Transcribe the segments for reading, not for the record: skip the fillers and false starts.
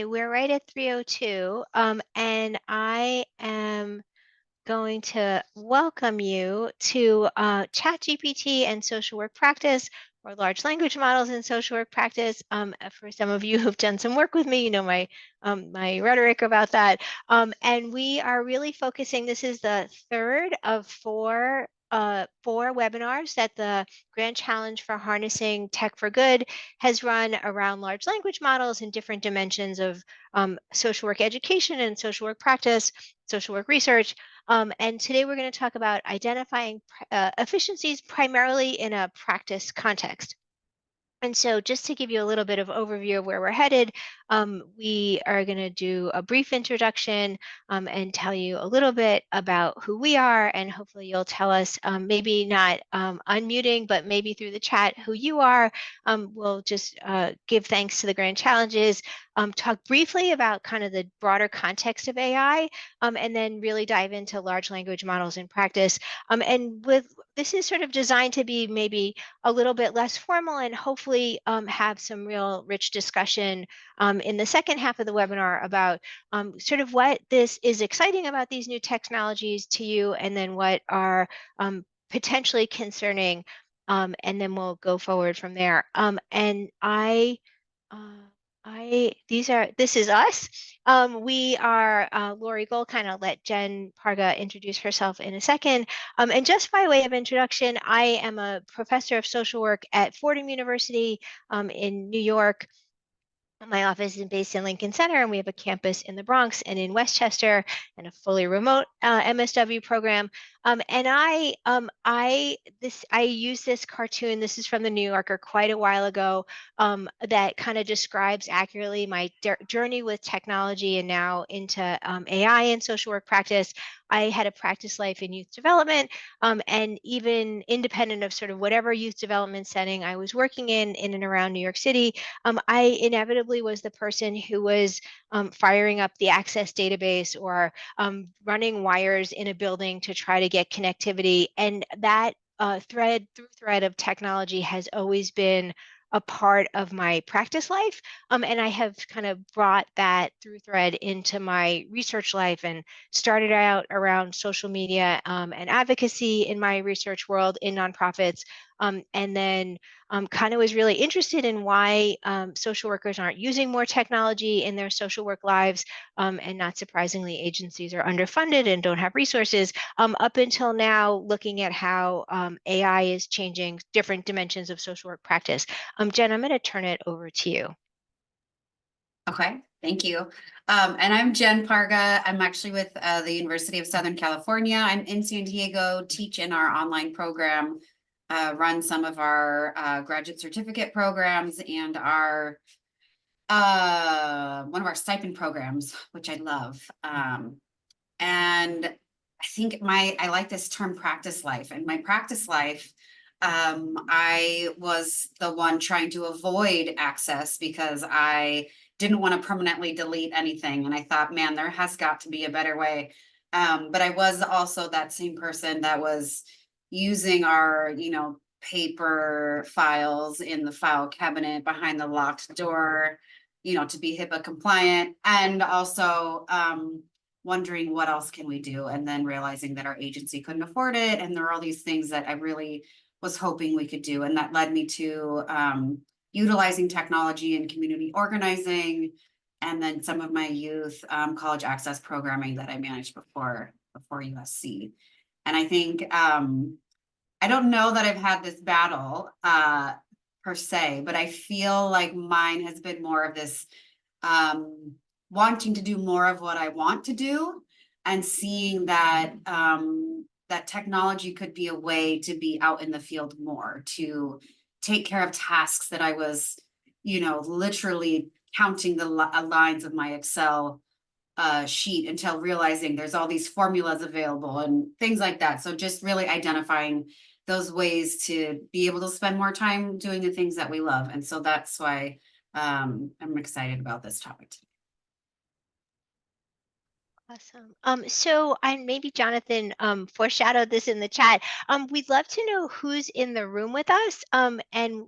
we're right at 3:02, and I am going to welcome you to ChatGPT and social work practice, or large language models in social work practice. For some of you who've done some work with me, you know my rhetoric about that. And we are really focusing. This is the third of four webinars that the Grand Challenge for Harnessing Tech for Good has run around large language models in different dimensions of social work education and social work practice, social work research. And today we're going to talk about identifying efficiencies primarily in a practice context. And so just to give you a little bit of overview of where we're headed, we are going to do a brief introduction and tell you a little bit about who we are, and hopefully you'll tell us, maybe not unmuting, but maybe through the chat, who you are. We'll just give thanks to the Grand Challenges, talk briefly about kind of the broader context of AI, and then really dive into large language models in practice. And with this is sort of designed to be maybe a little bit less formal, and hopefully have some real rich discussion in the second half of the webinar about sort of what this is exciting about these new technologies to you, and then what are potentially concerning, and then we'll go forward from there. And this is us. We are Lori Gold. Kind of let Jen Parga introduce herself in a second. And just by way of introduction, I am a professor of social work at Fordham University in New York. My office is based in Lincoln Center, and we have a campus in the Bronx and in Westchester, and a fully remote MSW program. And I use this cartoon. This is from the New Yorker quite a while ago. That kind of describes accurately my journey with technology and now into AI and social work practice. I had a practice life in youth development, and even independent of sort of whatever youth development setting I was working in and around New York City. I inevitably was the person who was firing up the Access database, or running wires in a building to try to get connectivity. And that thread of technology has always been a part of my practice life. And I have kind of brought that through thread into my research life, and started out around social media and advocacy in my research world in nonprofits. And then kind of was really interested in why social workers aren't using more technology in their social work lives. And not surprisingly, agencies are underfunded and don't have resources, up until now, looking at how AI is changing different dimensions of social work practice. Jen, I'm going to turn it over to you. Okay, thank you. And I'm Jen Parga. I'm actually with the University of Southern California. I'm in San Diego, teach in our online program, run some of our graduate certificate programs, and our one of our stipend programs, which I love. And I think I like this term practice life. And my practice life, I was the one trying to avoid access because I didn't want to permanently delete anything. And I thought, man, there has got to be a better way. But I was also that same person that was using our, paper files in the file cabinet behind the locked door, to be HIPAA compliant. And also wondering what else can we do? And then realizing that our agency couldn't afford it. And there are all these things that I really was hoping we could do. And that led me to utilizing technology and community organizing, and then some of my youth college access programming that I managed before USC. And I think, I don't know that I've had this battle per se, but I feel like mine has been more of this wanting to do more of what I want to do, and seeing that that technology could be a way to be out in the field more, to take care of tasks that I was, literally counting the lines of my Excel sheet until realizing there's all these formulas available and things like that. So just really identifying those ways to be able to spend more time doing the things that we love. And so that's why I'm excited about this topic today. Awesome. So maybe Jonathan foreshadowed this in the chat. We'd love to know who's in the room with us, and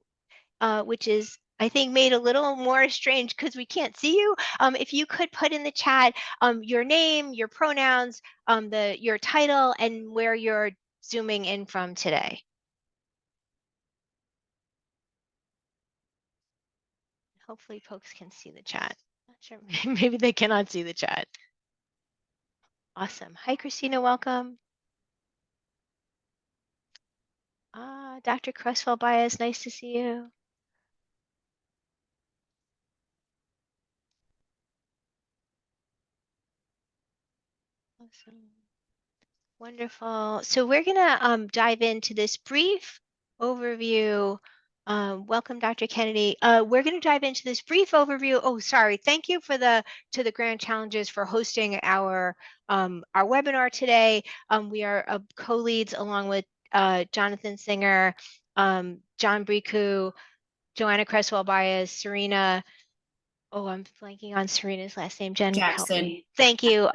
which is I think made a little more strange because we can't see you. If you could put in the chat your name, your pronouns, your title, and where you're zooming in from today. Hopefully folks can see the chat. Not sure, maybe they cannot see the chat. Awesome. Hi, Christina, welcome. Dr. Cresswell Baez, nice to see you. Awesome. Wonderful. So we're gonna dive into this brief overview. Welcome, Dr. Kennedy. We're gonna dive into this brief overview. Oh, sorry. Thank you for to the Grand Challenges for hosting our webinar today. We are co-leads along with Jonathan Singer, John Briku, Joanna Cresswell Baez, Serena. Oh, I'm blanking on Serena's last name. Jen, help Jackson. me. Thank you.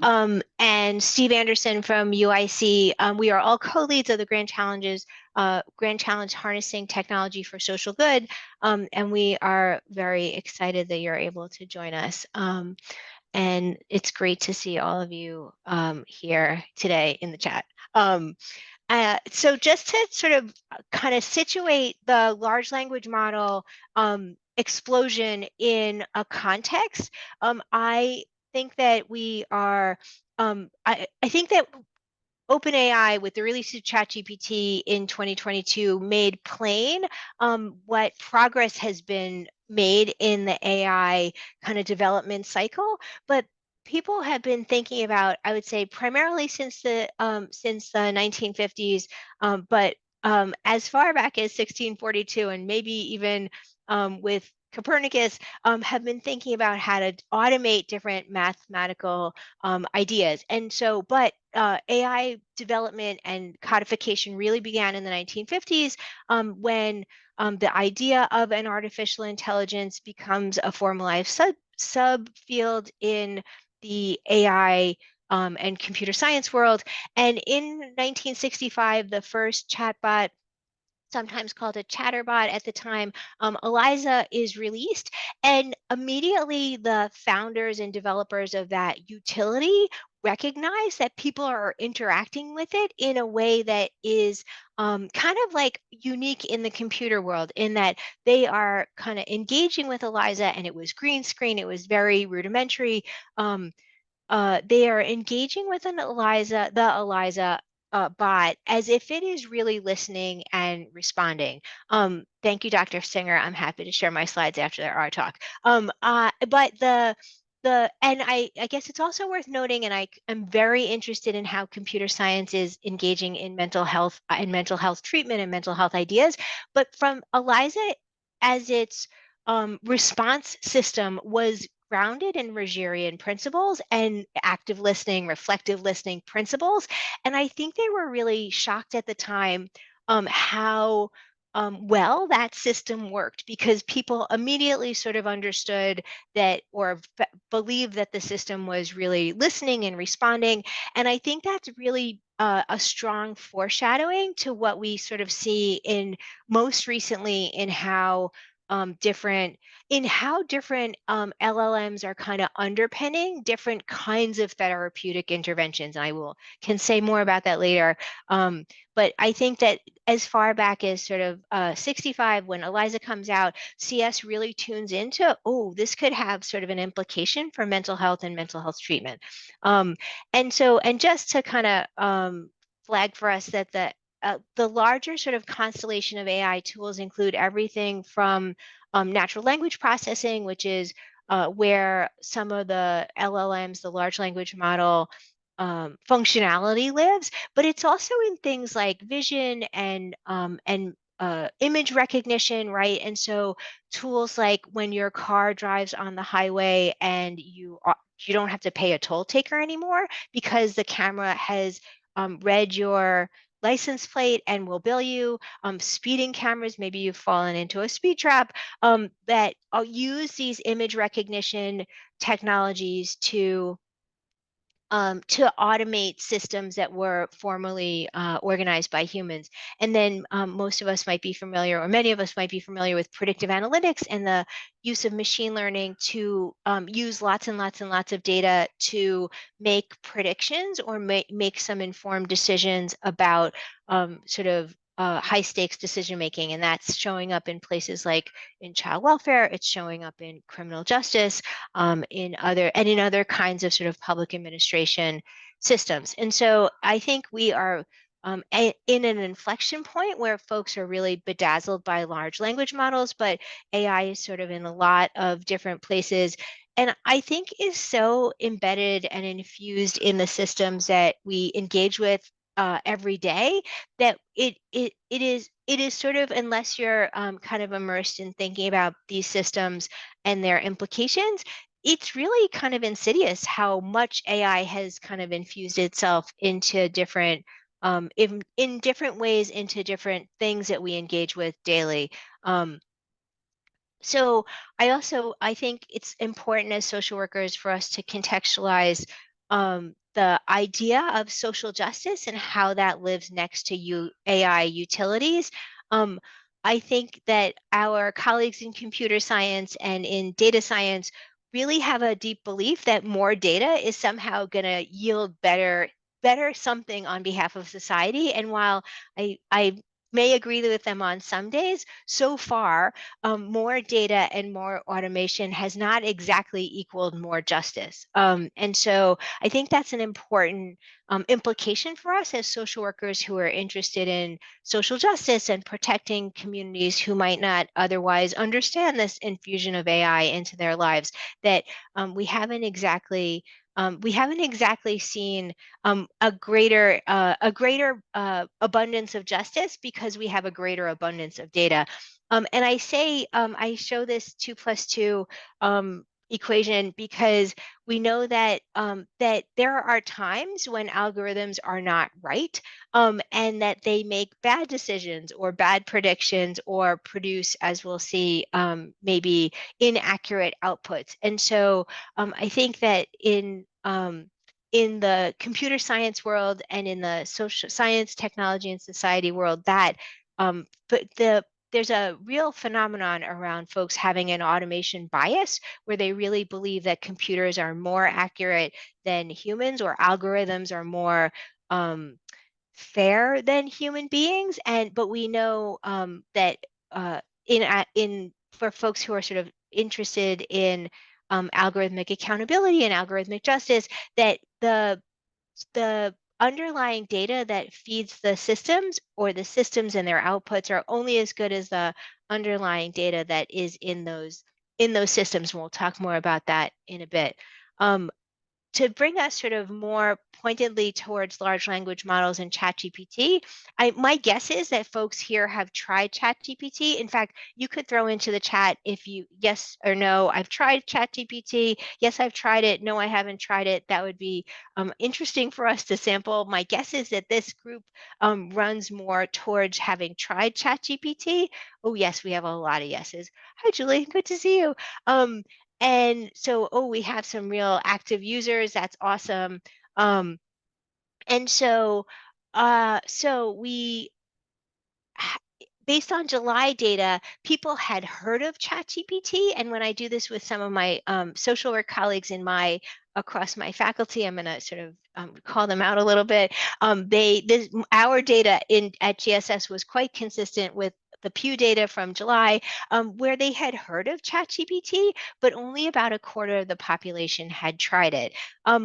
And Steve Anderson from UIC. We are all co-leads of the Grand Challenges, Grand Challenge Harnessing Technology for Social Good. And we are very excited that you're able to join us. And it's great to see all of you here today in the chat. So just to sort of kind of situate the large language model explosion in a context, I think that I think that OpenAI, with the release of ChatGPT in 2022, made plain what progress has been made in the AI kind of development cycle. But people have been thinking about, I would say, primarily since the 1950s, but as far back as 1642, and maybe even with Copernicus, have been thinking about how to automate different mathematical ideas. And so, but AI development and codification really began in the 1950s when the idea of an artificial intelligence becomes a formalized subfield in the AI and computer science world. And in 1965, the first chatbot, sometimes called a chatterbot at the time, Eliza is released. And immediately the founders and developers of that utility recognize that people are interacting with it in a way that is kind of like unique in the computer world, in that they are kind of engaging with Eliza, and it was green screen, it was very rudimentary. They are engaging with the Eliza bot, as if it is really listening and responding. Thank you, Dr. Singer. I'm happy to share my slides after our talk. But and I guess it's also worth noting, and am very interested in how computer science is engaging in mental health and mental health treatment and mental health ideas. But from Eliza, as its response system was grounded in Rogerian principles and active listening, reflective listening principles. And I think they were really shocked at the time how well that system worked, because people immediately sort of understood that, or believed that the system was really listening and responding. And I think that's really a strong foreshadowing to what we sort of see in most recently in how different LLMs are kind of underpinning different kinds of therapeutic interventions. And can say more about that later. But I think that as far back as sort of 65, when Eliza comes out, CS really tunes into, oh, this could have sort of an implication for mental health and mental health treatment. And just to kind of flag for us that the larger sort of constellation of AI tools include everything from natural language processing, which is where some of the LLMs, the large language model functionality lives, but it's also in things like vision and image recognition, right? And so tools like when your car drives on the highway and you don't have to pay a toll taker anymore, because the camera has read your license plate and will bill you. Speeding cameras, maybe you've fallen into a speed trap, that use these image recognition technologies to to automate systems that were formerly organized by humans. And then most of us might be familiar, or many of us might be familiar with predictive analytics and the use of machine learning to use lots and lots and lots of data to make predictions or make some informed decisions about sort of high stakes decision making. And that's showing up in places like in child welfare, it's showing up in criminal justice, in other kinds of sort of public administration systems. And so I think we are in an inflection point where folks are really bedazzled by large language models, but AI is sort of in a lot of different places. And I think is so embedded and infused in the systems that we engage with every day that it is sort of, unless you're kind of immersed in thinking about these systems and their implications, it's really kind of insidious how much AI has kind of infused itself into different in different ways into different things that we engage with daily. Um, so I think it's important as social workers for us to contextualize the idea of social justice and how that lives next to AI utilities. Um, I think that our colleagues in computer science and in data science really have a deep belief that more data is somehow going to yield better something on behalf of society. And while I may agree with them on some days, so far more data and more automation has not exactly equaled more justice. And so I think that's an important implication for us as social workers who are interested in social justice and protecting communities who might not otherwise understand this infusion of AI into their lives, that we haven't exactly seen a greater abundance of justice because we have a greater abundance of data. And I show this 2 plus 2 equation because we know that there are times when algorithms are not right, and that they make bad decisions or bad predictions or produce, as we'll see, maybe inaccurate outputs. And so I think that in the computer science world and in the social science, technology, and society world, that but there's a real phenomenon around folks having an automation bias where they really believe that computers are more accurate than humans, or algorithms are more um, fair than human beings. And but we know that in for folks who are sort of interested in algorithmic accountability and algorithmic justice, that the underlying data that feeds the systems, or the systems and their outputs, are only as good as the underlying data that is in those systems. And we'll talk more about that in a bit. Um, to bring us sort of more pointedly towards large language models and ChatGPT, my guess is that folks here have tried ChatGPT. In fact, you could throw into the chat if you yes or no, I've tried ChatGPT. Yes, I've tried it. No, I haven't tried it. That would be interesting for us to sample. My guess is that this group runs more towards having tried ChatGPT. Oh, yes, we have a lot of yeses. Hi, Julie. Good to see you. Um, and so, oh, we have some real active users. That's awesome. Um, and so, so we ha- based on July data, people had heard of ChatGPT. And when I do this with some of my social work colleagues across my faculty, I'm going to sort of call them out a little bit. Our data at GSS was quite consistent with the Pew data from July, where they had heard of ChatGPT, but only about a quarter of the population had tried it,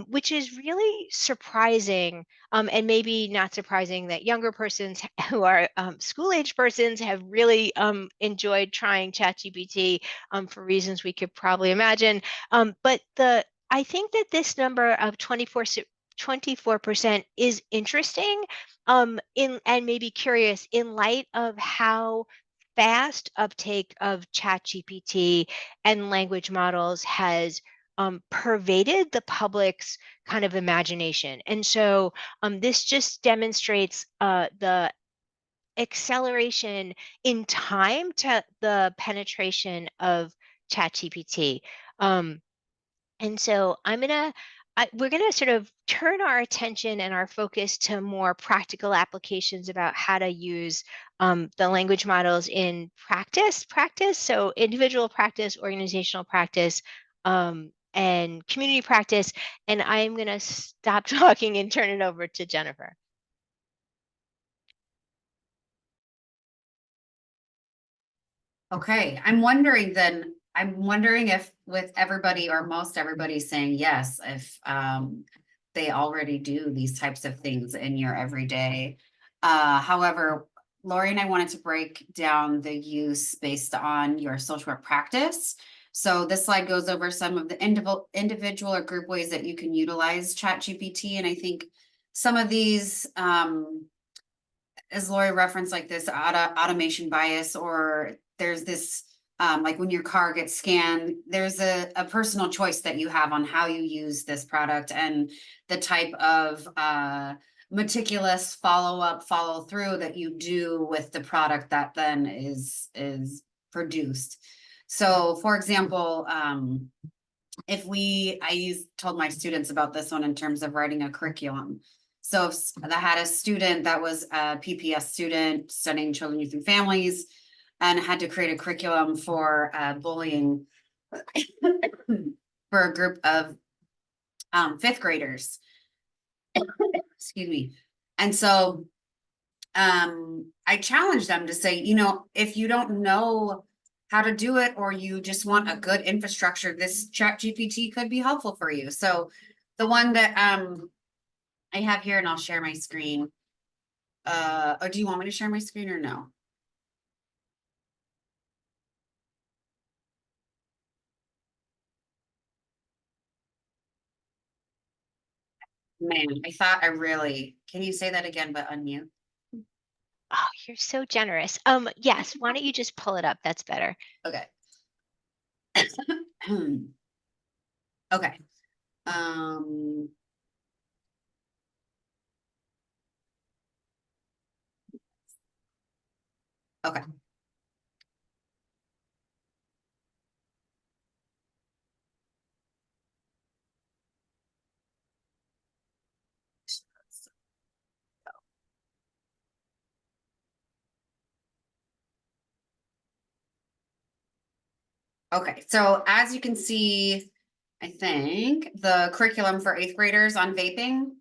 which is really surprising, and maybe not surprising that younger persons who are school age persons have really enjoyed trying ChatGPT for reasons we could probably imagine. But I think that this number of 24% is interesting, and maybe curious in light of how fast uptake of ChatGPT and language models has pervaded the public's kind of imagination. And so this just demonstrates the acceleration in time to the penetration of ChatGPT. Um, and so we're going to sort of turn our attention and our focus to more practical applications about how to use the language models in practice. So individual practice, organizational practice, and community practice. And I'm going to stop talking and turn it over to Jennifer. Okay, I'm wondering if with everybody or most everybody saying yes, if they already do these types of things in your everyday. However, Lori and I wanted to break down the use based on your social work practice. So this slide goes over some of the individual or group ways that you can utilize ChatGPT. And I think some of these, as Lori referenced, like this automation bias, or there's this, like when your car gets scanned, there's a personal choice that you have on how you use this product and the type of meticulous follow-up, follow-through that you do with the product that then is produced. So for example, told my students about this one in terms of writing a curriculum. So if I had a student that was a PPS student studying children, youth, and families, and had to create a curriculum for bullying for a group of fifth graders. Excuse me. And so I challenged them to say, if you don't know how to do it, or you just want a good infrastructure, this ChatGPT could be helpful for you. So the one that I have here, and I'll share my screen. Or do you want me to share my screen or no? Man, can you say that again, but unmute? Oh, you're so generous. Yes, why don't you just pull it up? That's better. Okay. Okay. Um, okay. Okay, so as you can see, I think the curriculum for eighth graders on vaping,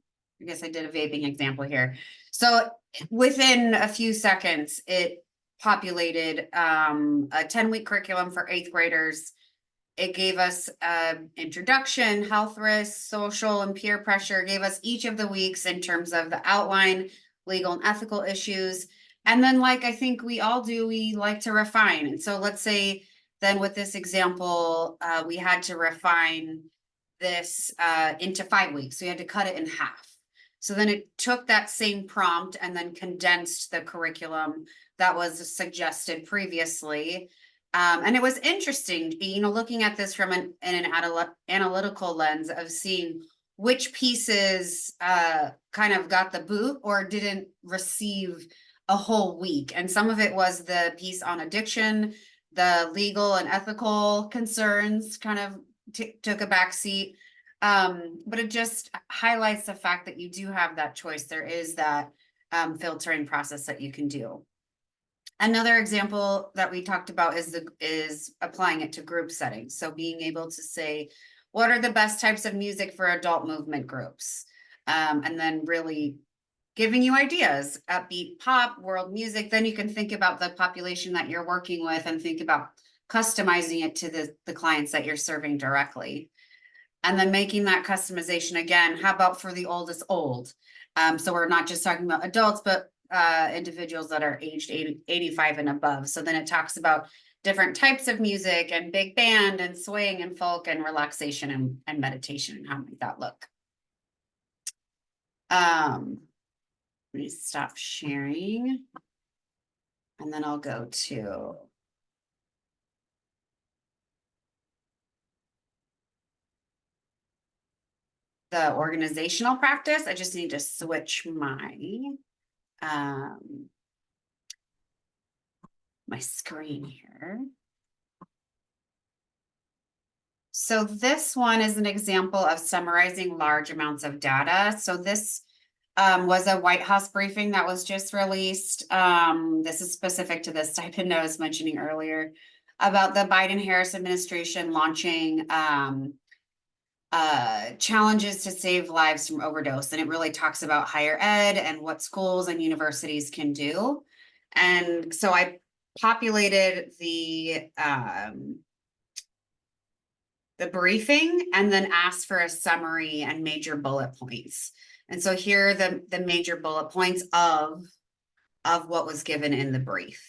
I guess I did a vaping example here. So within a few seconds, it populated a 10-week curriculum for eighth graders. It gave us introduction, health risks, social and peer pressure, gave us each of the weeks in terms of the outline, legal and ethical issues. And then, like I think we all do, we like to refine. And so let's say then with this example, we had to refine this into 5 weeks. So we had to cut it in half. So then it took that same prompt and then condensed the curriculum that was suggested previously. And it was interesting, looking at this from an analytical lens of seeing which pieces kind of got the boot or didn't receive a whole week. And some of it was the piece on addiction, the legal and ethical concerns kind of took a back seat. But it just highlights the fact that you do have that choice. There is that filtering process that you can do. Another example that we talked about is applying it to group settings. So being able to say, what are the best types of music for adult movement groups? And then really giving you ideas, upbeat pop, world music. Then you can think about the population that you're working with and think about customizing it to the clients that you're serving directly. And then making that customization again, how about for the oldest old? So we're not just talking about adults, but individuals that are aged 85 and above. So then it talks about different types of music and big band and swing and folk and relaxation and meditation, and how might that look. Let me stop sharing. And then I'll go to the organizational practice. I just need to switch my screen here. So this one is an example of summarizing large amounts of data. So this was a White House briefing that was just released. This is specific to the stipend I was mentioning earlier about the Biden-Harris administration launching challenges to save lives from overdose. And it really talks about higher ed and what schools and universities can do. And so I populated the briefing and then asked for a summary and major bullet points. And so here are the major bullet points of what was given in the brief.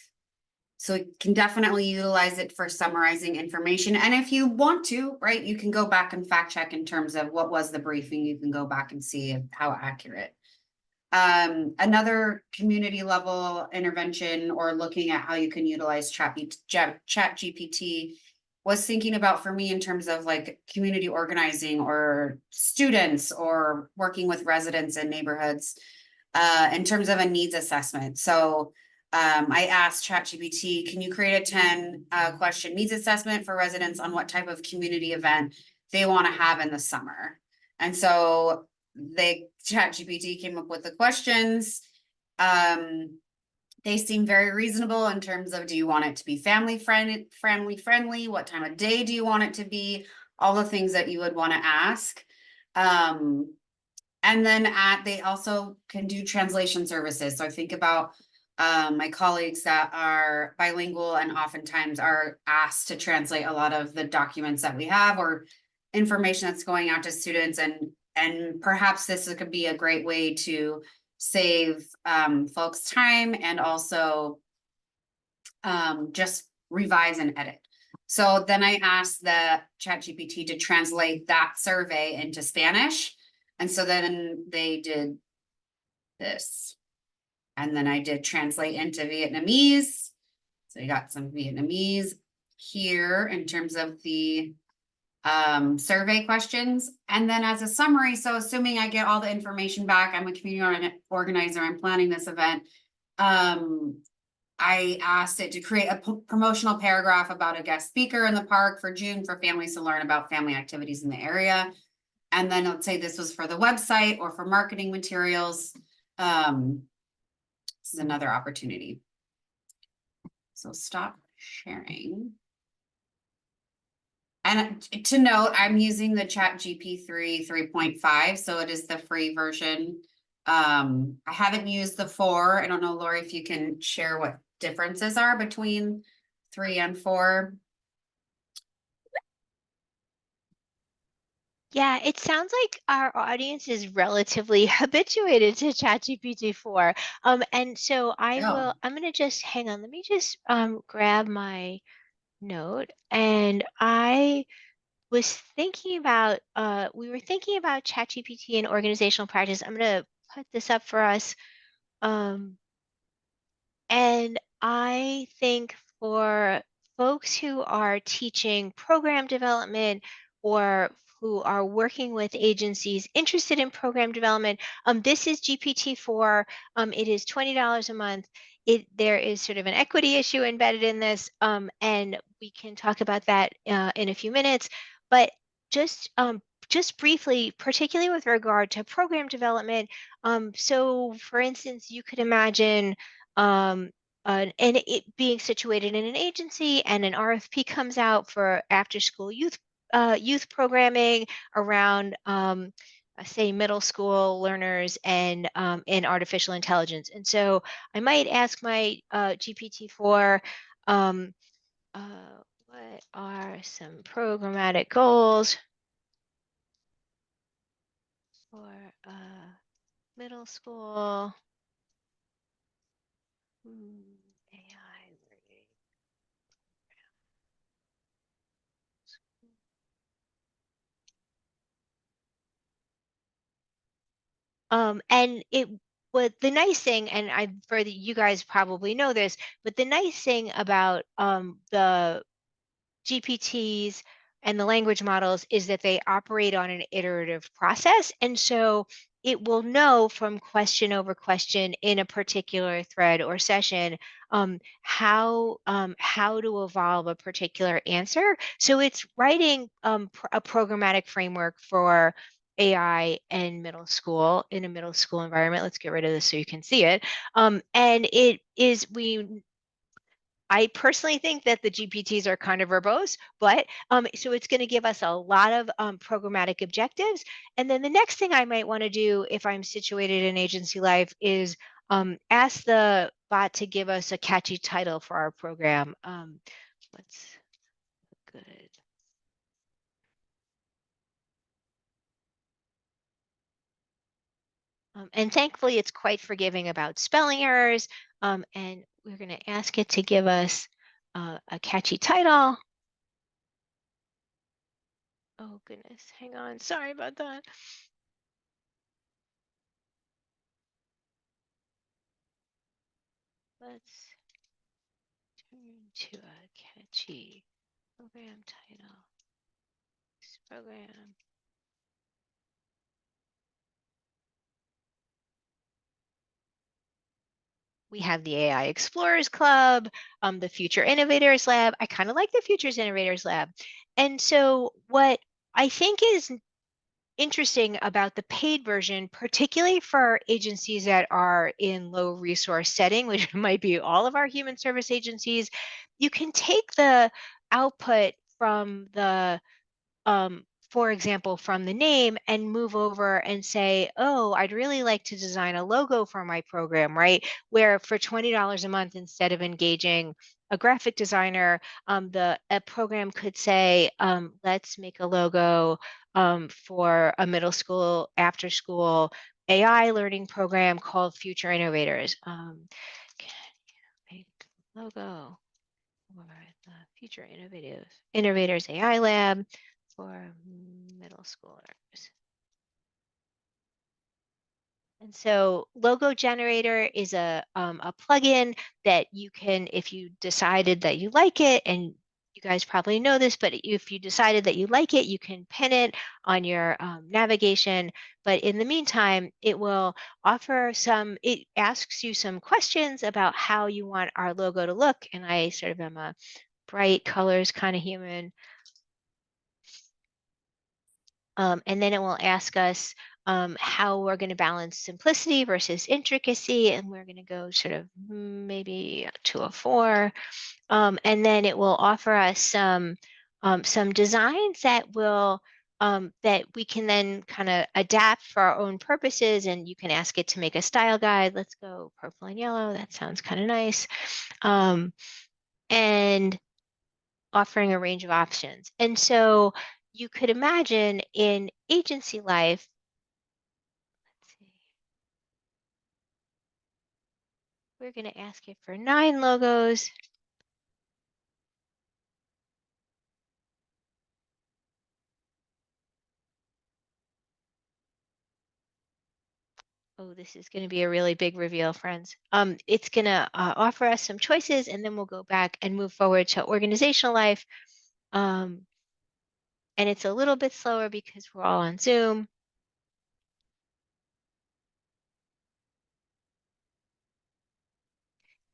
So you can definitely utilize it for summarizing information. And if you want to, right, you can go back and fact check in terms of what was the briefing. You can go back and see how accurate. Another community level intervention or looking at how you can utilize ChatGPT was thinking about for me in terms of like community organizing or students or working with residents in neighborhoods in terms of a needs assessment. So I asked ChatGPT, can you create a 10 question needs assessment for residents on what type of community event they want to have in the summer? And so ChatGPT came up with the questions. They seem very reasonable in terms of, do you want it to be family friendly? What time of day do you want it to be? All the things that you would want to ask. And then they also can do translation services. So I think about my colleagues that are bilingual and oftentimes are asked to translate a lot of the documents that we have or information that's going out to students. And perhaps this could be a great way to save folks time and also just revise and edit. So then I asked the ChatGPT to translate that survey into Spanish. And so then they did this. And then I did translate into Vietnamese. So you got some Vietnamese here in terms of the survey questions. And then as a summary, so assuming I get all the information back, I'm a community organizer, I'm planning this event. I asked it to create a promotional paragraph about a guest speaker in the park for June for families to learn about family activities in the area. And then let's say this was for the website or for marketing materials. This is another opportunity. So stop sharing. And to note, I'm using the ChatGPT 3.5, so it is the free version. I haven't used the 4. I don't know, Lori, if you can share what differences are between 3 and 4. Yeah, it sounds like our audience is relatively habituated to ChatGPT 4. And so Oh, I'm gonna just hang on, let me just grab my note. And I was thinking about we were thinking about ChatGPT and organizational practice. I'm gonna put this up for us. Um, and I think for folks who are teaching program development or who are working with agencies interested in program development, this is GPT-4. It is $20 a month. There is sort of an equity issue embedded in this, and we can talk about that in a few minutes. But just briefly, particularly with regard to program development, so for instance, you could imagine and it being situated in an agency and an RFP comes out for after school youth programming around say middle school learners and in artificial intelligence. And so I might ask my GPT-4 um, what are some programmatic goals for middle school AI learning. And it was the nice thing, and you guys probably know this, but the nice thing about the GPTs and the language models is that they operate on an iterative process. And so it will know from question over question in a particular thread or session how to evolve a particular answer. So it's writing a programmatic framework for AI and middle school in a middle school environment. Let's get rid of this so you can see it. And it is I personally think that the GPTs are kind of verbose, but so it's going to give us a lot of programmatic objectives. And then the next thing I might want to do if I'm situated in agency life is ask the bot to give us a catchy title for our program. What's good? And thankfully, it's quite forgiving about spelling errors. And we're going to ask it to give us a catchy title. Oh, goodness. Hang on. Sorry about that. Let's turn to a catchy program title. This program. We have the AI Explorers Club, the Future Innovators Lab. I kind of like the Futures Innovators Lab. And so what I think is interesting about the paid version, particularly for agencies that are in low resource setting, which might be all of our human service agencies, you can take the output from the for example, from the name and move over and say, oh, I'd really like to design a logo for my program, right? Where for $20 a month, instead of engaging a graphic designer, a program could say, let's make a logo for a middle school, after school AI learning program called Future Innovators. Can you make logo for the Future Innovators AI Lab for middle schoolers. And so Logo Generator is a plugin that you can, if you decided that you like it, and you guys probably know this, but if you decided that you like it, you can pin it on your navigation. But in the meantime, it will it asks you some questions about how you want our logo to look. And I sort of am a bright colors kind of human. And then it will ask us how we're going to balance simplicity versus intricacy. And we're going to go sort of maybe to a 4. And then it will offer us some designs that we can then kind of adapt for our own purposes. And you can ask it to make a style guide. Let's go purple and yellow. That sounds kind of nice. And offering a range of options. And so you could imagine in agency life, let's see, we're going to ask it for 9 logos. Oh, this is going to be a really big reveal, friends. It's going to offer us some choices, and then we'll go back and move forward to organizational life. And it's a little bit slower because we're all on Zoom.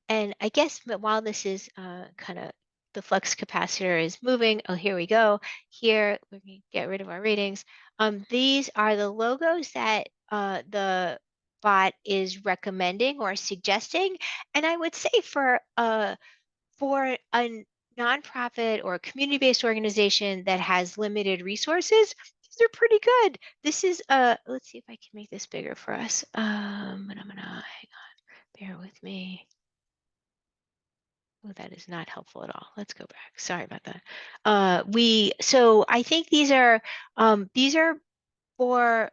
And I guess while this is kind of the flux capacitor is moving, oh, here we go. Here, we're going to get rid of our ratings. These are the logos that the bot is recommending or suggesting. And I would say for a nonprofit or a community-based organization that has limited resources, these are pretty good. This is let's see if I can make this bigger for us. And I'm gonna hang on, bear with me. Oh, that is not helpful at all. Let's go back. Sorry about that. So I think these are for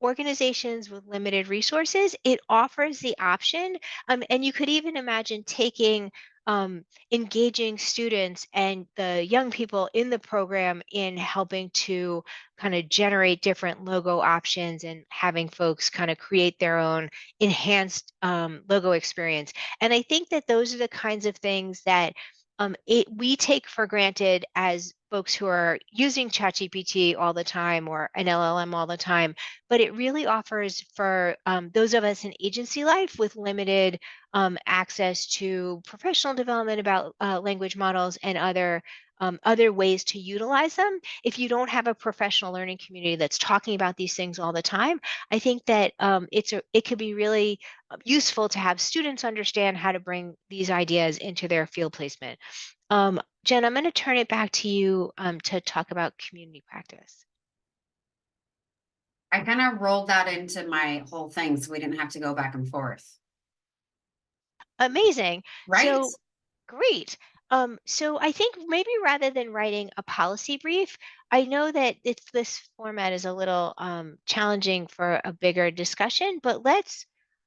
organizations with limited resources. It offers the option, and you could even imagine taking engaging students and the young people in the program in helping to kind of generate different logo options and having folks kind of create their own enhanced logo experience. And I think that those are the kinds of things that we take for granted as folks who are using ChatGPT all the time or an LLM all the time, but it really offers for those of us in agency life with limited access to professional development about language models and other ways to utilize them. If you don't have a professional learning community that's talking about these things all the time, I think that it could be really useful to have students understand how to bring these ideas into their field placement. Jen, I'm going to turn it back to you to talk about community practice. I kind of rolled that into my whole thing so we didn't have to go back and forth. Amazing. Right? So great. So I think maybe rather than writing a policy brief, I know that this format is a little challenging for a bigger discussion, but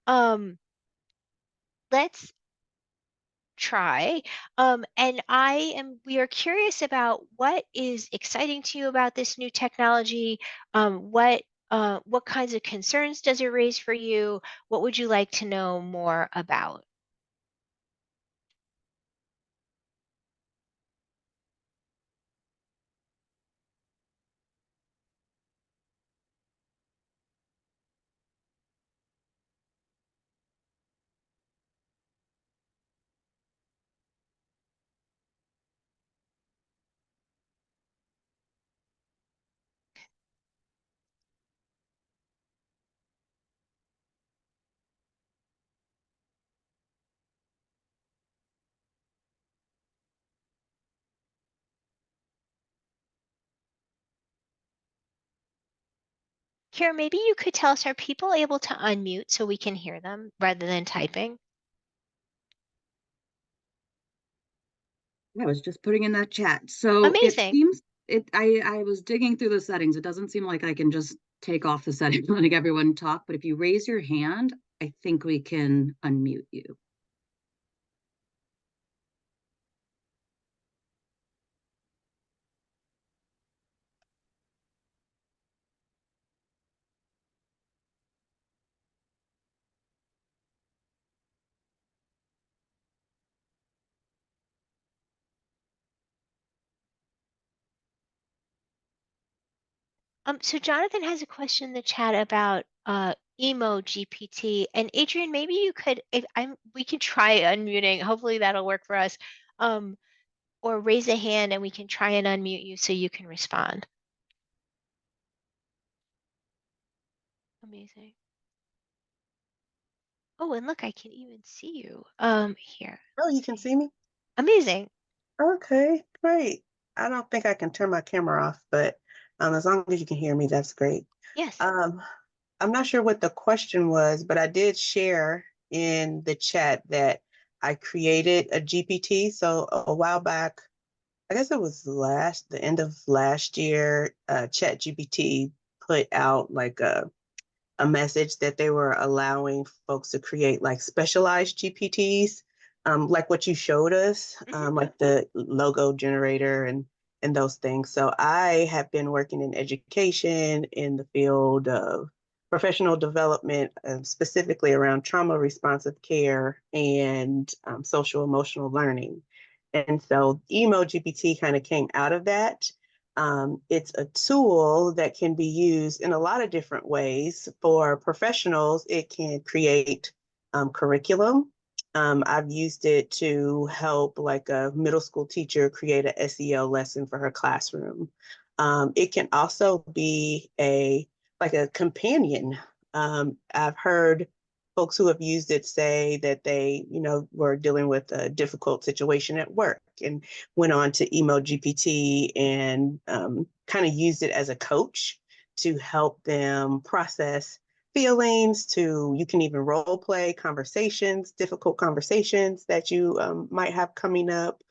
um, let's try. And we are curious about what is exciting to you about this new technology. What kinds of concerns does it raise for you? What would you like to know more about? Kira, maybe you could tell us, are people able to unmute so we can hear them rather than typing? I was just putting in that chat. So it Amazing. seems I was digging through the settings. It doesn't seem like I can just take off the setting letting everyone talk, but if you raise your hand, I think we can unmute you. So Jonathan has a question in the chat about emo GPT. And Adrian, maybe you could, if we can try unmuting. Hopefully that'll work for us. Um, or raise a hand and we can try and unmute you so you can respond. Amazing. Oh, and look, I can even see you. Here. Oh, you can see me? Amazing. Okay, great. I don't think I can turn my camera off, but as long as you can hear me, that's great. Yes. Um, I'm not sure what the question was, but I did share in the chat that I created a GPT. So a while back, I guess it was the end of last year, ChatGPT put out like a message that they were allowing folks to create like specialized GPTs, like what you showed us, Mhm. like the logo generator and those things. So I have been working in education in the field of professional development, specifically around trauma responsive care and social emotional learning. And so Emo GPT kind of came out of that. It's a tool that can be used in a lot of different ways. For professionals, it can create curriculum. I've used it to help like a middle school teacher create a SEL lesson for her classroom. It can also be like a companion. I've heard folks who have used it say that they, were dealing with a difficult situation at work and went on to Emo GPT and kind of used it as a coach to help them process feelings. You can even role play conversations, difficult conversations that you might have coming up.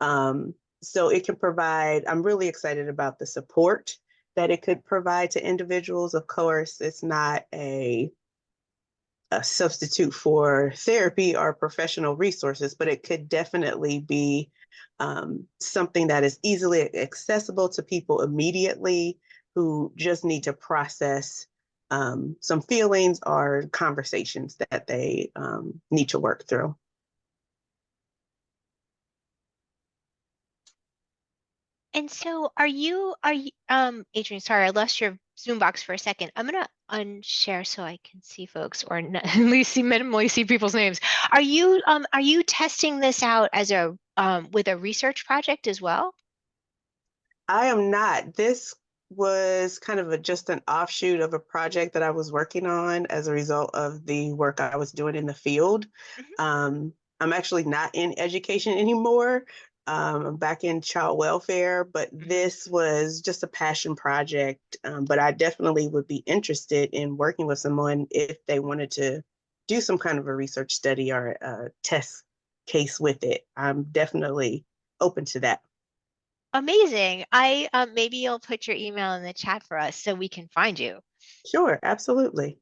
So it can provide, I'm really excited about the support that it could provide to individuals. Of course, it's not a substitute for therapy or professional resources, but it could definitely be something that is easily accessible to people immediately who just need to process some feelings or conversations that they need to work through. And so Adrian, sorry, I lost your Zoom box for a second. I'm gonna unshare so I can see folks or at least minimally see people's names. Are you testing this out as a with a research project as well? I am not. This was kind of just an offshoot of a project that I was working on as a result of the work I was doing in the field. Mhm. I'm actually not in education anymore. I'm back in child welfare, but this was just a passion project. But I definitely would be interested in working with someone if they wanted to do some kind of a research study or a test case with it. I'm definitely open to that. Amazing. I maybe you'll put your email in the chat for us so we can find you. Sure, absolutely.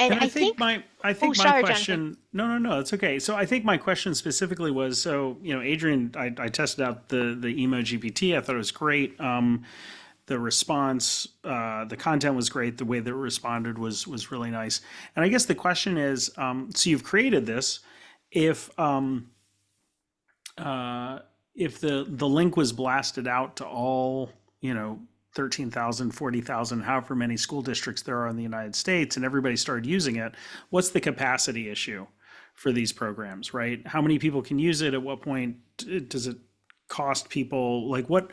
And And I think, I oh, think my sorry, Jonathan. question, no, it's okay. So I think my question specifically was, so, Adrian, I tested out the emo GPT. I thought it was great. The response, the content was great. The way that it responded was really nice. And I guess the question is, so you've created this. If if the link was blasted out to all, 13,000, 40,000, however many school districts there are in the United States, and everybody started using it, what's the capacity issue for these programs, right? How many people can use it? At what point does it cost people? Like, what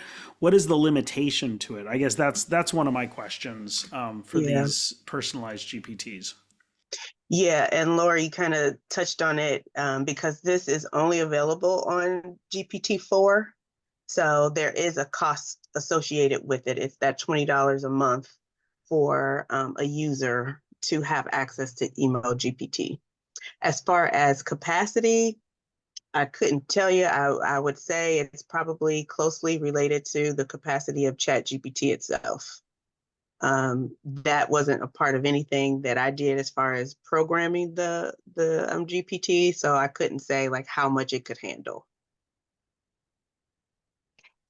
is the limitation to it? I guess that's one of my questions for Yeah. these personalized GPTs. Yeah, and Lori kind of touched on it because this is only available on GPT-4. So there is a cost associated with it. It's that $20 a month for a user to have access to Emo GPT. As far as capacity, I couldn't tell you. I would say it's probably closely related to the capacity of ChatGPT itself. That wasn't a part of anything that I did as far as programming the GPT, so I couldn't say like how much it could handle.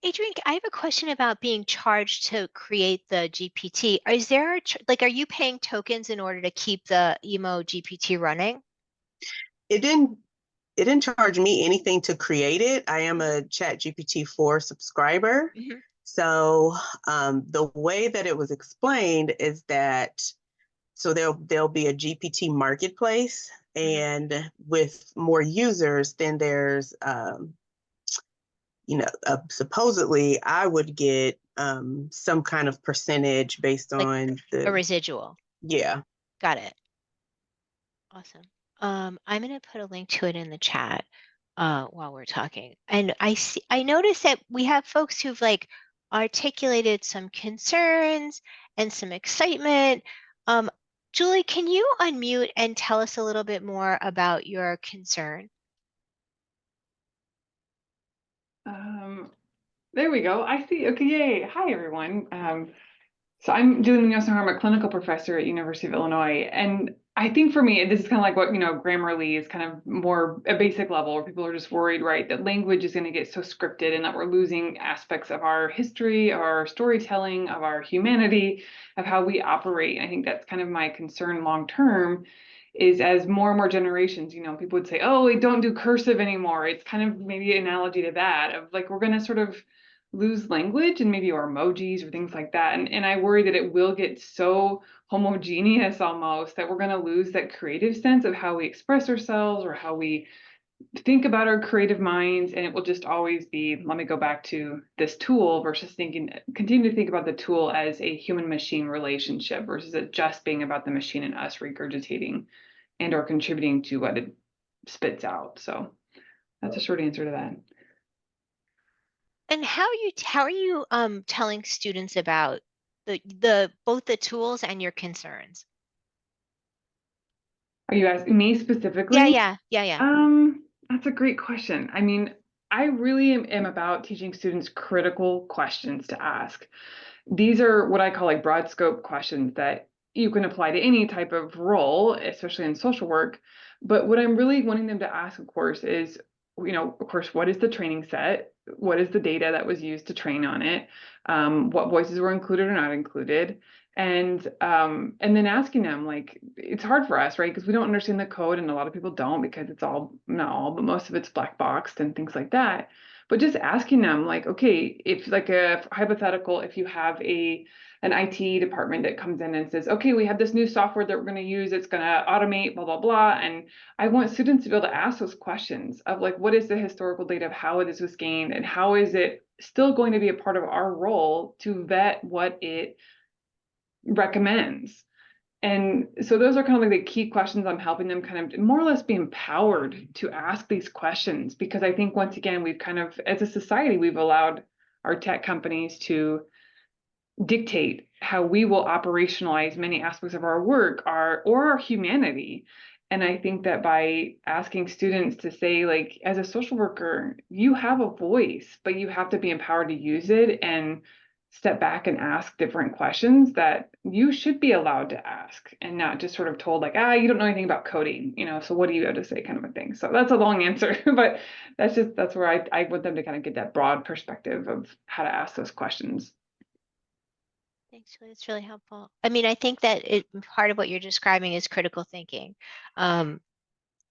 Adrian, I have a question about being charged to create the GPT. Is there are you paying tokens in order to keep the emo GPT running? It didn't charge me anything to create it. I am a ChatGPT 4 subscriber. Mhm. So the way that it was explained is that so there'll be a GPT marketplace, and with more users, then there's supposedly I would get some kind of percentage based Like on a the residual. yeah. Got it. Awesome. I'm gonna put a link to it in the chat while we're talking. And I noticed that we have folks who've like articulated some concerns and some excitement. Um, Julie, can you unmute and tell us a little bit more about your concern? There we go. I see. Okay, yay. Hi, everyone. So I'm Julie Munoz, I'm a clinical professor at University of Illinois. And I think for me, this is kind of like what, Grammarly is kind of more a basic level where people are just worried, right, that language is going to get so scripted and that we're losing aspects of our history, of our storytelling, of our humanity, of how we operate. And I think that's kind of my concern long term is as more and more generations, people would say, oh, we don't do cursive anymore. It's kind of maybe an analogy to that of like, we're going to sort of lose language and maybe our emojis or things like that. And I worry that it will get so homogeneous almost that we're going to lose that creative sense of how we express ourselves or how we think about our creative minds. And it will just always be, let me go back to this tool versus continue to think about the tool as a human machine relationship versus it just being about the machine and us regurgitating and or contributing to what it spits out. So that's a short answer to that. And how are you telling students about the both the tools and your concerns? Are you asking me specifically? Yeah. That's a great question. I mean, I really am about teaching students critical questions to ask. These are what I call like broad scope questions that you can apply to any type of role, especially in social work. But what I'm really wanting them to ask, of course, is, of course, what is the training set? What is the data that was used to train on it? What voices were included or not included? And then asking them, like, it's hard for us, right? Because we don't understand the code, and a lot of people don't because it's all, not all, but most of it's black boxed and things like that. but just asking them like, okay, if like a hypothetical, if you have an IT department that comes in and says, okay, we have this new software that we're going to use, it's going to automate, blah, blah, blah. And I want students to be able to ask those questions of like, what is the historical data of how this was gained, and how is it still going to be a part of our role to vet what it recommends? And so those are kind of like the key questions I'm helping them kind of more or less be empowered to ask these questions, because I think once again, we've kind of, as a society, we've allowed our tech companies to dictate how we will operationalize many aspects of our work, or our humanity. And I think that by asking students to say, like, as a social worker, you have a voice, but you have to be empowered to use it and step back and ask different questions that you should be allowed to ask, and not just sort of told like, you don't know anything about coding, so what do you have to say, kind of a thing. So that's a long answer, but that's where I want them to kind of get that broad perspective of how to ask those questions. Thanks, Julie. It's really helpful. I mean, I think that part of what you're describing is critical thinking. And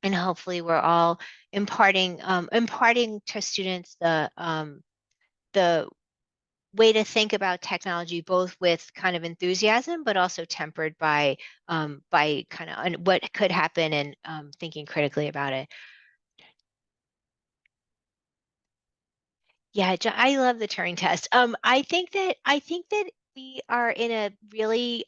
hopefully we're all imparting to students the way to think about technology, both with kind of enthusiasm, but also tempered by kind of what could happen, and thinking critically about it. Yeah, I love the Turing test. I think that we are in a really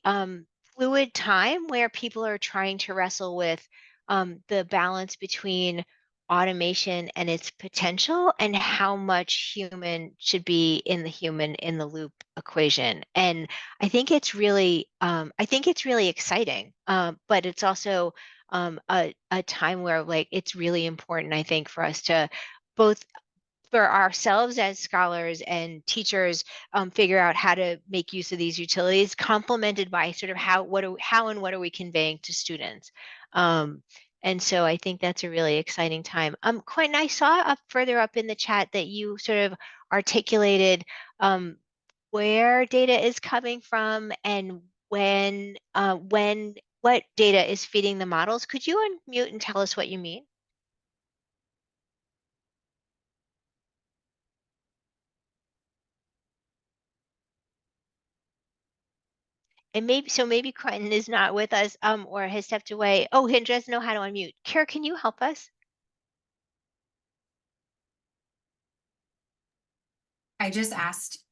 fluid time where people are trying to wrestle with the balance between automation and its potential, and how much human should be in the human in the loop equation. And I think it's really exciting. But it's also a time where, like, it's really important, I think, for us to both, for ourselves as scholars and teachers, figure out how to make use of these utilities, complemented by sort of how and what are we conveying to students. And so I think that's a really exciting time. Quentin, I saw further up in the chat that you sort of articulated where data is coming from, and what data is feeding the models. Could you unmute and tell us what you mean? And maybe Quentin is not with us, or has stepped away. Oh, he doesn't know how to unmute. Kara, can you help us? I just asked,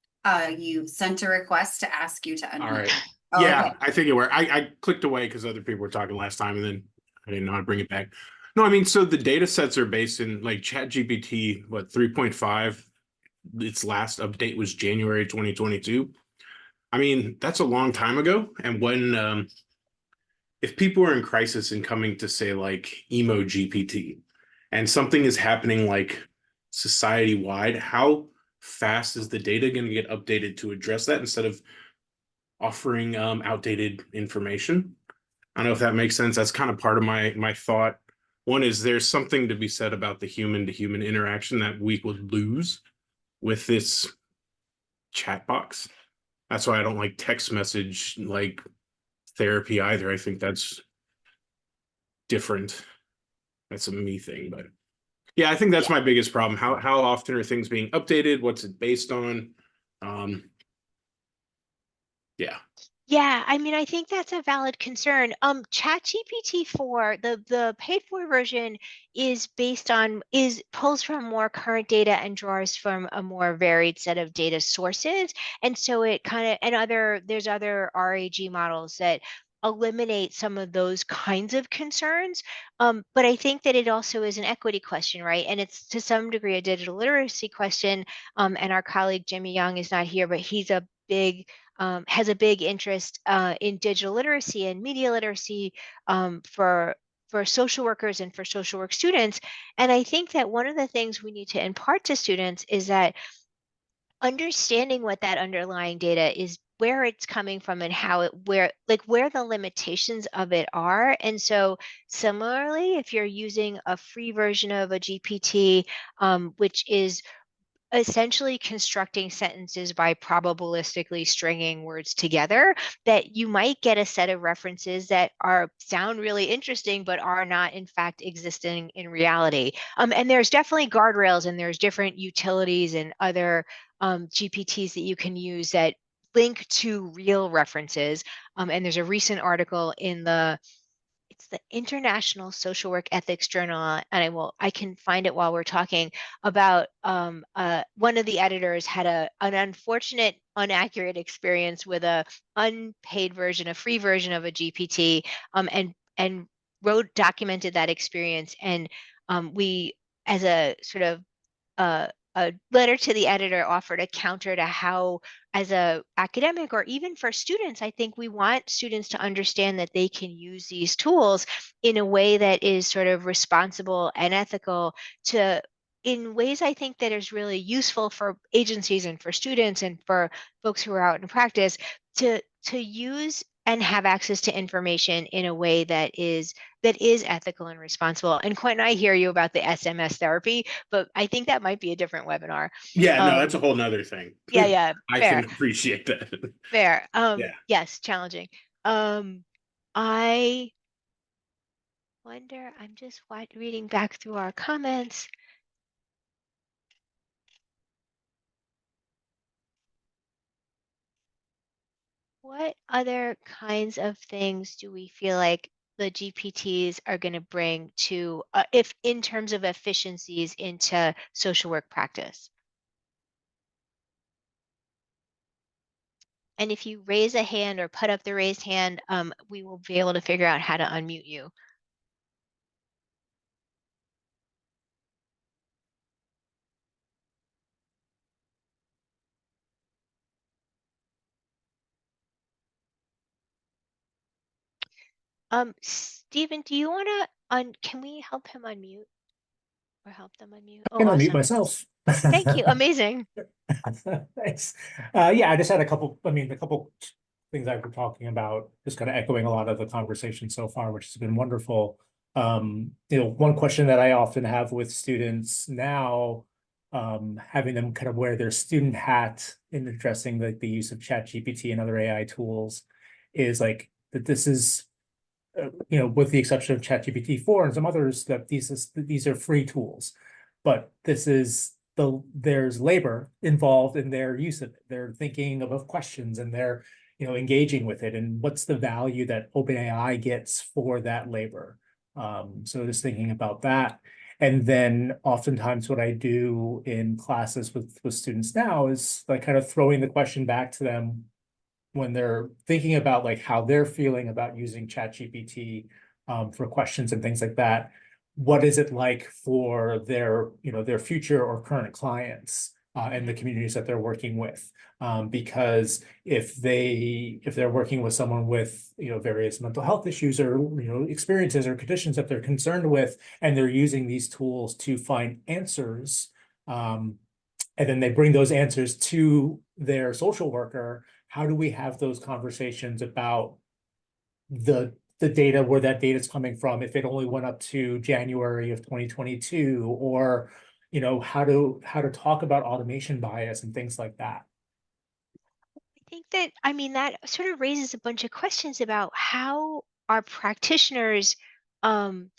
you sent a request to ask you to unmute. All right. Oh, Yeah, okay. I think it worked. I clicked away because other people were talking last time, and then I didn't know how to bring it back. No, I mean, so the data sets are based in like ChatGPT, what, 3.5? Its last update was January 2022. I mean, that's a long time ago. And when if people are in crisis and coming to say like emo GPT, and something is happening like society wide, how fast is the data going to get updated to address that instead of offering outdated information? I don't know if that makes sense. That's kind of part of my thought. One is there's something to be said about the human to human interaction that we would lose with this chat box. That's why I don't like text message like therapy either. I think that's different. That's a me thing, but yeah, I think that's my biggest problem. How often are things being updated? What's it based on? Yeah. Yeah, I mean, I think that's a valid concern. ChatGPT 4, the paid for version, pulls from more current data and draws from a more varied set of data sources. And so it kind of, there's other RAG models that eliminate some of those kinds of concerns. But I think that it also is an equity question, right? And it's to some degree a digital literacy question. And our colleague Jimmy Young is not here, but he's has a big interest in digital literacy and media literacy, for social workers and for social work students. And I think that one of the things we need to impart to students is that understanding what that underlying data is, where it's coming from, and where the limitations of it are. And so similarly, if you're using a free version of a GPT, which is essentially constructing sentences by probabilistically stringing words together, that you might get a set of references that sound really interesting but are not in fact existing in reality. And there's definitely guardrails, and there's different utilities and other GPTs that you can use that link to real references. And there's a recent article in it's the International Social Work Ethics Journal, and I can find it while we're talking, about one of the editors had an unfortunate, inaccurate experience with a unpaid version, a free version of a GPT, and documented that experience. And we, as a sort of a letter to the editor, offered a counter to how, as a academic or even for students, I think we want students to understand that they can use these tools in a way that is sort of responsible and ethical, to in ways I think that is really useful for agencies and for students and for folks who are out in practice, to use and have access to information in a way that is ethical and responsible. And Quentin, I hear you about the SMS therapy, but I think that might be a different webinar. Yeah, no, that's a whole nother thing. Yeah, I fair, can appreciate that. fair. Yeah. Yes, challenging. I wonder, I'm just reading back through our comments. What other kinds of things do we feel like the GPTs are going to bring to, if in terms of efficiencies into social work practice? And if you raise a hand or put up the raised hand, we will be able to figure out how to unmute you. Stephen, do you want to can we help him unmute or help them unmute? I Oh, can unmute awesome. myself. Thank you. Amazing. Thanks. Yeah, I just had a couple things I've been talking about, just kind of echoing a lot of the conversation so far, which has been wonderful. One question that I often have with students now, having them kind of wear their student hat in addressing the use of ChatGPT and other AI tools, is like that this is with the exception of ChatGPT 4 and some others, that these are free tools, but there's labor involved in their use of it. They're thinking of questions, and they're engaging with it, and what's the value that OpenAI gets for that labor. So just thinking about that. And then oftentimes what I do in classes with students now is like kind of throwing the question back to them when they're thinking about like how they're feeling about using ChatGPT for questions and things like that. What is it like for their future or current clients and the communities that they're working with? Because if they're working with someone with various mental health issues or experiences or conditions that they're concerned with, and they're using these tools to find answers, and then they bring those answers to their social worker, how do we have those conversations about the data, where that data is coming from, if it only went up to January of 2022, or how to talk about automation bias and things like that. I think that, that sort of raises a bunch of questions about how our practitioners, um,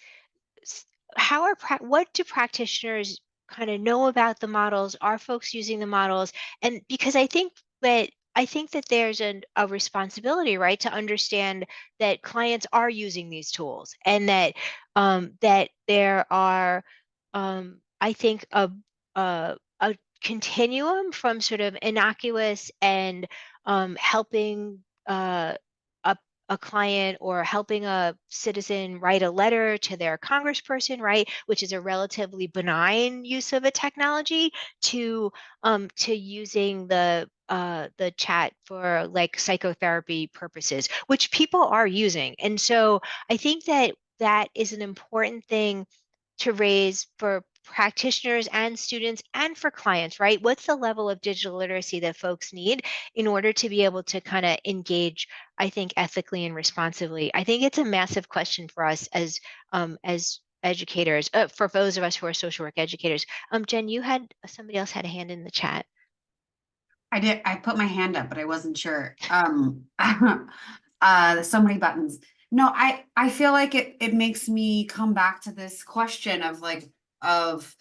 what do practitioners kind of know about the models? Are folks using the models? And because I think that there's a responsibility, right, to understand that clients are using these tools, and that there are, I think, a continuum from sort of innocuous and helping a client or helping a citizen write a letter to their congressperson, right, which is a relatively benign use of a technology, to using the chat for like psychotherapy purposes, which people are using. And so I think that is an important thing to raise for practitioners and students and for clients, right? What's the level of digital literacy that folks need in order to be able to kind of engage, I think, ethically and responsibly? I think it's a massive question for us as educators, for those of us who are social work educators. Jen, somebody else had a hand in the chat. I did. I put my hand up, but I wasn't sure. So many buttons. No, I feel like it makes me come back to this question of of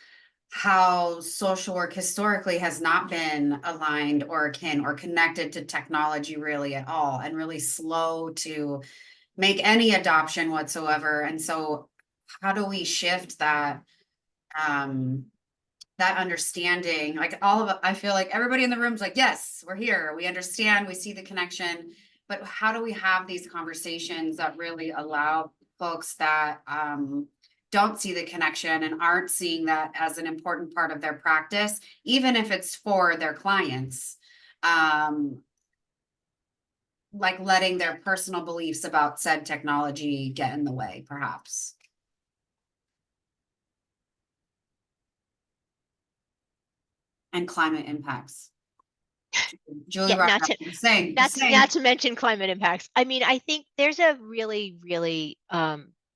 how social work historically has not been aligned or akin or connected to technology really at all, and really slow to make any adoption whatsoever. And so how do we shift that understanding? Like all of it, I feel like everybody in the room's like, yes, we're here, we understand, we see the connection, but how do we have these conversations that really allow folks that don't see the connection and aren't seeing that as an important part of their practice, even if it's for their clients, like letting their personal beliefs about said technology get in the way, perhaps? And climate impacts. Julie Yeah, Rock, not to mention climate impacts. I mean, I think there's a really, really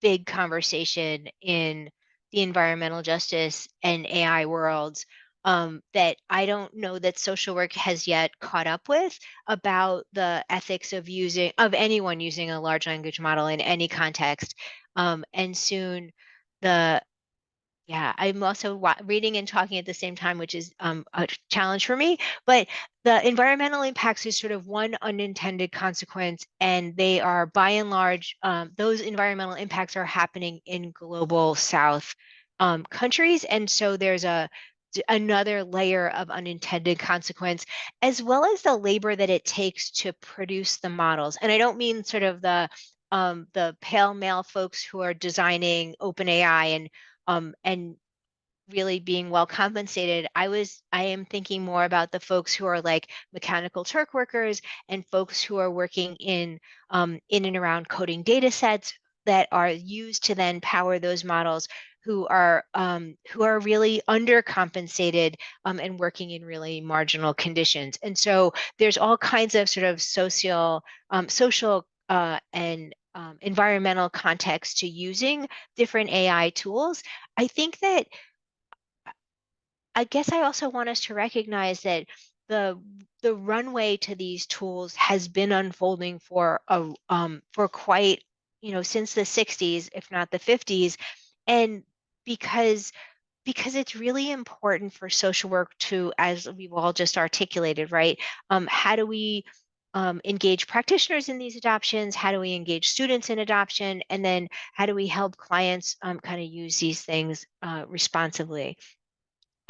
big conversation in the environmental justice and AI worlds that I don't know that social work has yet caught up with, about the ethics of anyone using a large language model in any context. And soon the Yeah, I'm also reading and talking at the same time, which is a challenge for me. But the environmental impacts is sort of one unintended consequence, and they are by and large, those environmental impacts are happening in global South countries. And so there's another layer of unintended consequence, as well as the labor that it takes to produce the models. And I don't mean sort of the pale male folks who are designing OpenAI and really being well compensated. I am thinking more about the folks who are like Mechanical Turk workers and folks who are working in and around coding data sets that are used to then power those models, who are really undercompensated and working in really marginal conditions. And so there's all kinds of sort of social and environmental context to using different AI tools. I think that I guess I also want us to recognize that the the runway to these tools has been unfolding for quite, since the 60s, if not the 50s. And because it's really important for social work to, as we've all just articulated, right? How do we engage practitioners in these adoptions? How do we engage students in adoption? And then how do we help clients kind of use these things responsibly?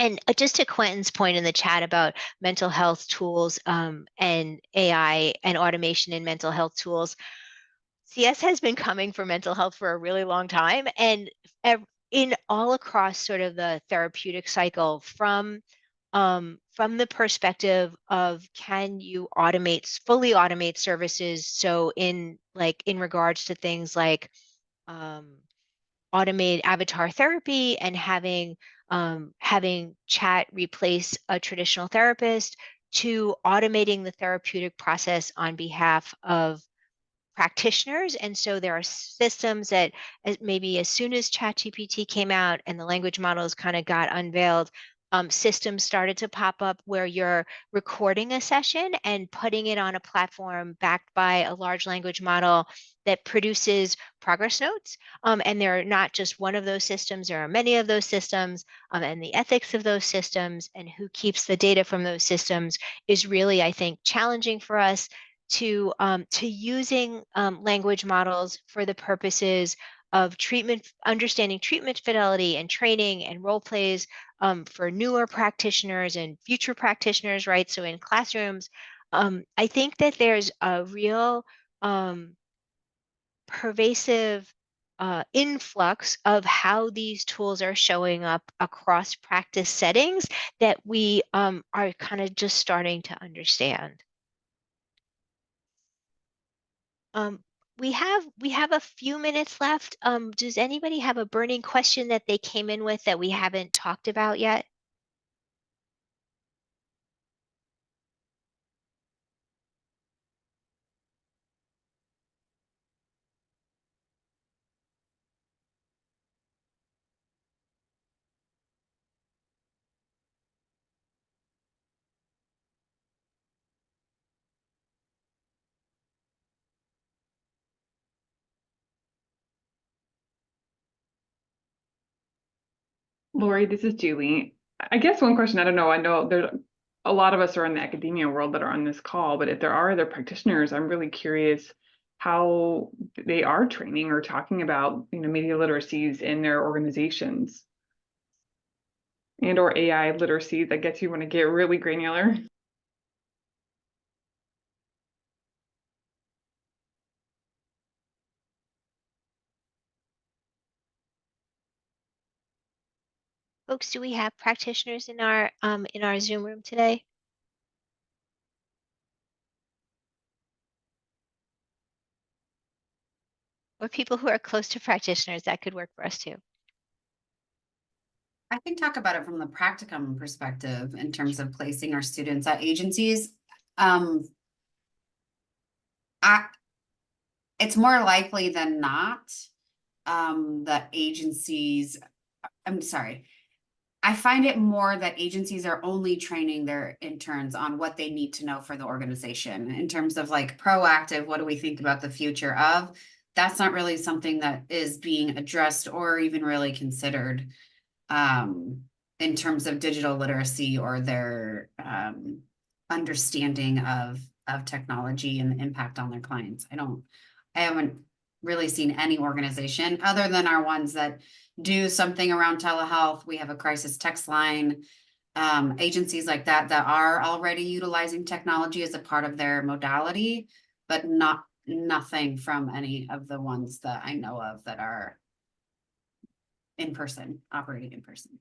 And just to Quentin's point in the chat about mental health tools and AI and automation in mental health tools, CS has been coming for mental health for a really long time, and in all across sort of the therapeutic cycle, from the perspective of, can you fully automate services? So in regards to things like um, automate avatar therapy and having chat replace a traditional therapist, to automating the therapeutic process on behalf of practitioners. And so there are systems that, maybe as soon as ChatGPT came out and the language models kind of got unveiled, systems started to pop up where you're recording a session and putting it on a platform backed by a large language model that produces progress notes. And there are not just one of those systems, there are many of those systems, and the ethics of those systems and who keeps the data from those systems is really, I think, challenging for us to using language models for the purposes of understanding treatment fidelity and training and role plays for newer practitioners and future practitioners, right? So in classrooms, I think that there's a real pervasive influx of how these tools are showing up across practice settings that we are kind of just starting to understand. Um, we have a few minutes left. Does anybody have a burning question that they came in with that we haven't talked about yet? Lori, this is Julie. I guess one question, I know there's a lot of us are in the academia world that are on this call, but if there are other practitioners, I'm really curious how they are training or talking about, media literacies in their organizations and or AI literacy. That gets you want to get really granular. Folks, do we have practitioners in our Zoom room today? Or people who are close to practitioners? That could work for us too. I can talk about it from the practicum perspective in terms of placing our students at agencies. It's more likely than not that agencies, I'm sorry, I find it more that agencies are only training their interns on what they need to know for the organization in terms of like proactive, what do we think about the future of? That's not really something that is being addressed or even really considered in terms of digital literacy or their understanding of technology and the impact on their clients. I haven't really seen any organization other than our ones that do something around telehealth. We have a crisis text line, agencies like that are already utilizing technology as a part of their modality, but nothing from any of the ones that I know of that are in person, operating in person.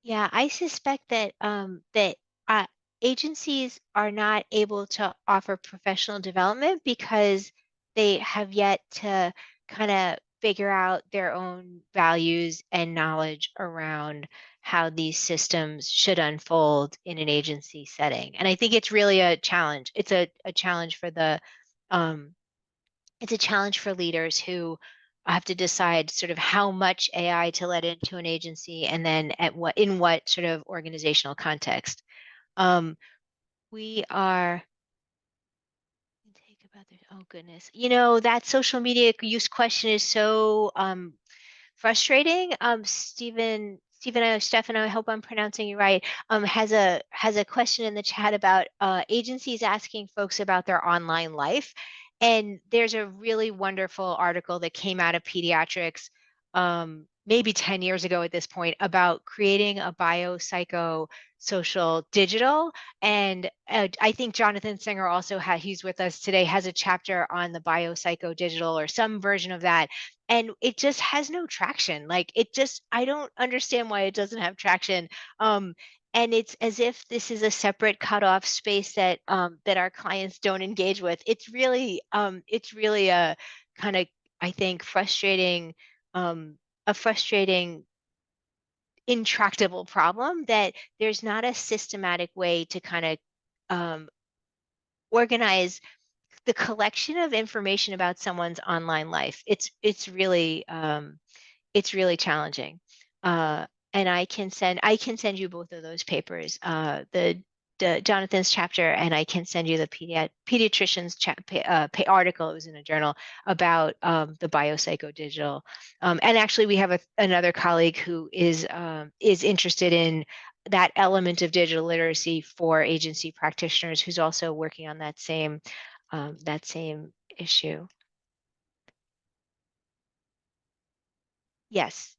Yeah, I suspect that uh, agencies are not able to offer professional development because they have yet to kind of figure out their own values and knowledge around how these systems should unfold in an agency setting. And I think it's really a challenge. It's a challenge for um, it's a challenge for leaders who have to decide sort of how much AI to let into an agency and then in what sort of organizational context. We are take about this. Oh goodness. That social media use question is so frustrating. Stefano, I hope I'm pronouncing it right, has a question in the chat about agencies asking folks about their online life. And there's a really wonderful article that came out of pediatrics maybe 10 years ago at this point about creating a biopsychosocial digital. And I think Jonathan Singer also he's with us today, has a chapter on the biopsycho digital or some version of that. And it just has no traction. Like I don't understand why it doesn't have traction. And it's as if this is a separate cutoff space that our clients don't engage with. It's really a kind of, I think, a frustrating, intractable problem that there's not a systematic way to kind of organize the collection of information about someone's online life. It's really challenging. And I can send you both of those papers, the Jonathan's chapter, and I can send you the pediatrician's article. It was in a journal about the biopsychodigital. And actually, we have another colleague who is interested in that element of digital literacy for agency practitioners, who's also working on that same issue. Yes.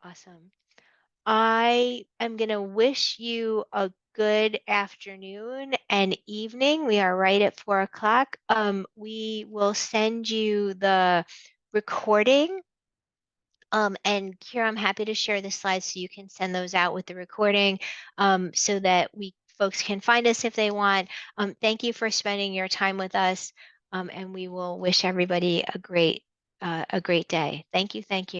Awesome. I am going to wish you a good afternoon and evening. We are right at 4 o'clock. We will send you the recording. And Kira, I'm happy to share the slides so you can send those out with the recording so that folks can find us if they want. Thank you for spending your time with us. And we will wish everybody a great day. Thank you. Thank you.